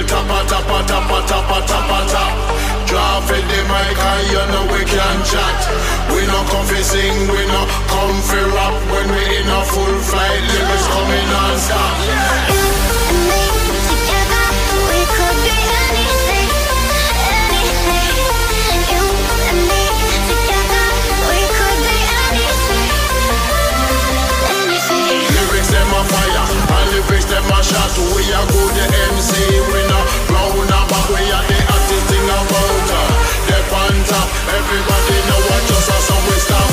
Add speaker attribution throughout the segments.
Speaker 1: tappa, tappa, tappa, tappa, tappa, tap. Drop in the mic and you know we can chat. We no come fi sing, we no come fi rap. When we in a full flight, lyrics coming non-stop.
Speaker 2: You and me together, we could be anything, anything. You and me together, we could be anything, anything.
Speaker 1: Lyrics them a fire, and lyrics them a shot. We a good the MC, we no round up, but we are the hottest thing about her. They're on top, everybody know what just a song we stop.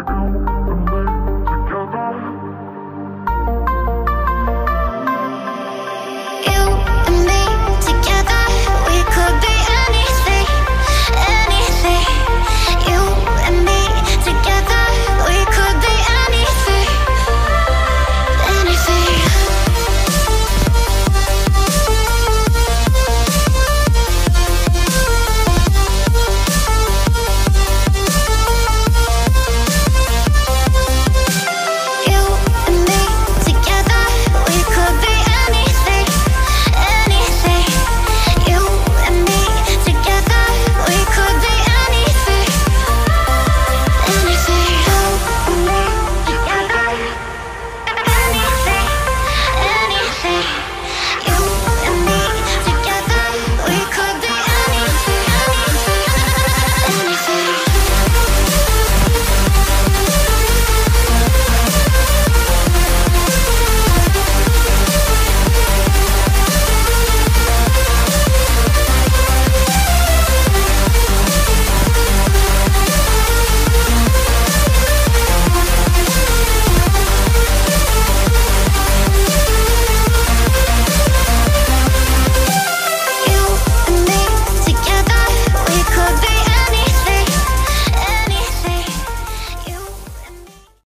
Speaker 2: You